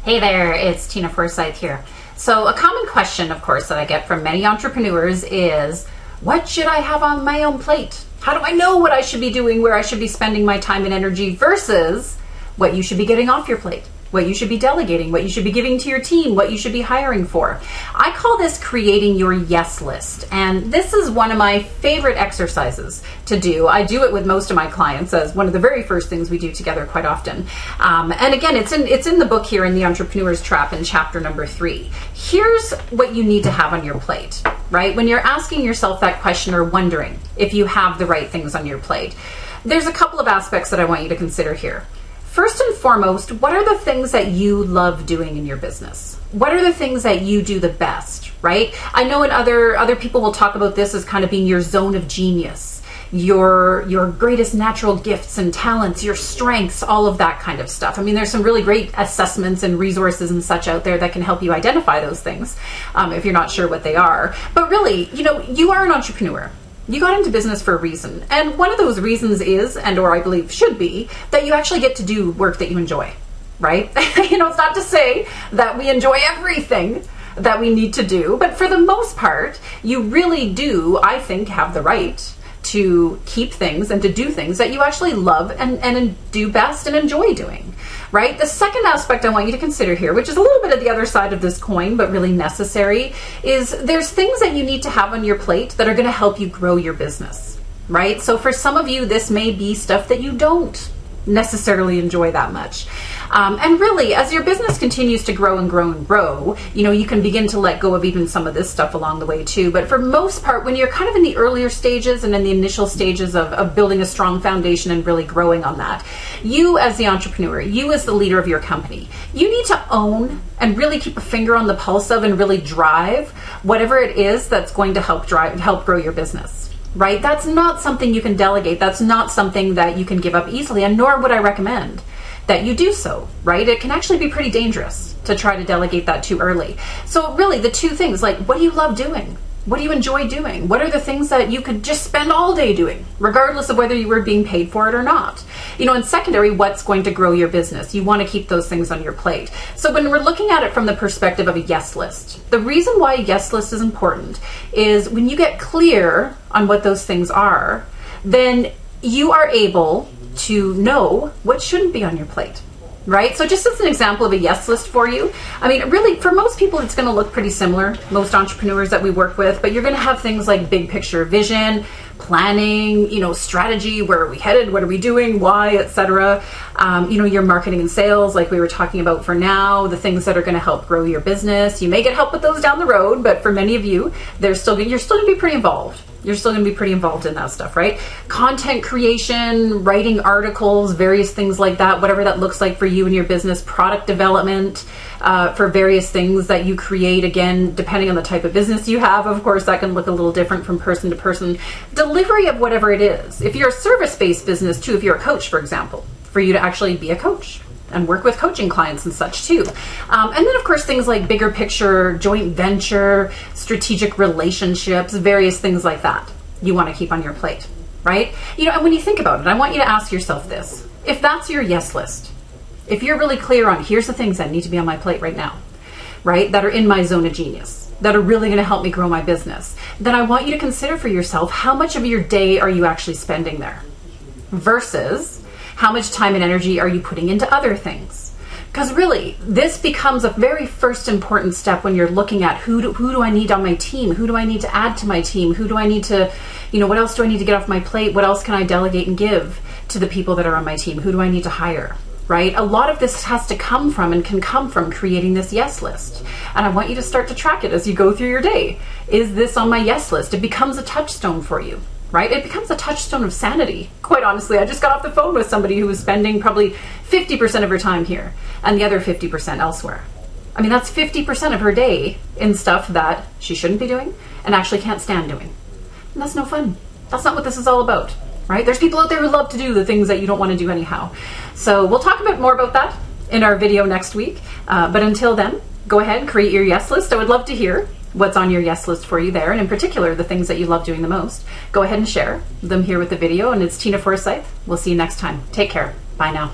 Hey there, it's Tina Forsyth here. So a common question, of course, that I get from many entrepreneurs is, what should I have on my own plate? How do I know what I should be doing, where I should be spending my time and energy versus what you should be getting off your plate, what you should be delegating, what you should be giving to your team, what you should be hiring for? I call this creating your yes list. And this is one of my favorite exercises to do. I do it with most of my clients as one of the very first things we do together quite often. And again, it's in the book here in The Entrepreneur's Trap in chapter number 3. Here's what you need to have on your plate, right? When you're asking yourself that question or wondering if you have the right things on your plate, there's a couple of aspects that I want you to consider here. First and foremost, what are the things that you love doing in your business? What are the things that you do the best, right? I know other people will talk about this as kind of being your zone of genius, your greatest natural gifts and talents, your strengths, all of that kind of stuff. I mean, there's some really great assessments and resources and such out there that can help you identify those things if you're not sure what they are. But really, you are an entrepreneur. You got into business for a reason. And one of those reasons is, or I believe should be, that you actually get to do work that you enjoy, right? It's not to say that we enjoy everything that we need to do, but for the most part, you really do, I think, have the right to keep things and to do things that you actually love and do best and enjoy doing, right? The second aspect I want you to consider here, which is a little bit of the other side of this coin, but really necessary, is there's things that you need to have on your plate that are going to help you grow your business, right? So for some of you, this may be stuff that you don't necessarily enjoy that much. And really, as your business continues to grow and grow and grow, you can begin to let go of even some of this stuff along the way too. But for most part, when you're kind of in the earlier stages and in the initial stages of building a strong foundation and really growing on that, you as the entrepreneur, you as the leader of your company, you need to own and really keep a finger on the pulse of and really drive whatever it is that's going to help grow your business. Right? That's not something you can delegate. That's not something that you can give up easily, and nor would I recommend that you do so, right? It can actually be pretty dangerous to try to delegate that too early. So really the two things, like, what do you love doing? What do you enjoy doing? What are the things that you could just spend all day doing, regardless of whether you were being paid for it or not? And secondary, what's going to grow your business? You want to keep those things on your plate. So when we're looking at it from the perspective of a yes list, the reason why a yes list is important is when you get clear on what those things are, then you are able to know what shouldn't be on your plate. Right? So just as an example of a yes list for you, I mean, really, for most people, it's going to look pretty similar, most entrepreneurs that we work with, but you're going to have things like big picture vision, planning, strategy, where are we headed, what are we doing, why, etc. Your marketing and sales, like we were talking about for now, the things that are going to help grow your business. You may get help with those down the road, but for many of you, you're still going to be pretty involved. You're still going to be pretty involved in that stuff, right? Content creation, writing articles, various things like that, whatever that looks like for you and your business, product development for various things that you create. Again, depending on the type of business you have, of course, that can look a little different from person to person. Delivery of whatever it is. If you're a service-based business too, if you're a coach, for example, for you to actually be a coach and work with coaching clients and such too. And then of course things like bigger picture, joint venture, strategic relationships, various things like that you want to keep on your plate, right? And when you think about it, I want you to ask yourself this. If that's your yes list, if you're really clear on here's the things that need to be on my plate right now, right, that are in my zone of genius, that are really going to help me grow my business, then I want you to consider for yourself how much of your day are you actually spending there versus how much time and energy are you putting into other things? Because really, this becomes a very first important step when you're looking at who do I need on my team? Who do I need to add to my team? Who do I need to, what else do I need to get off my plate? What else can I delegate and give to the people that are on my team? Who do I need to hire? Right? A lot of this has to come from and can come from creating this yes list. And I want you to start to track it as you go through your day. Is this on my yes list? It becomes a touchstone for you. Right? It becomes a touchstone of sanity. Quite honestly, I just got off the phone with somebody who was spending probably 50% of her time here and the other 50% elsewhere. I mean, that's 50% of her day in stuff that she shouldn't be doing and actually can't stand doing. And that's no fun. That's not what this is all about, right? There's people out there who love to do the things that you don't want to do anyhow. So we'll talk a bit more about that in our video next week. But until then, go ahead and create your yes list. I would love to hear what's on your yes list for you there, and in particular, the things that you love doing the most. Go ahead and share them here with the video, and it's Tina Forsyth. We'll see you next time. Take care. Bye now.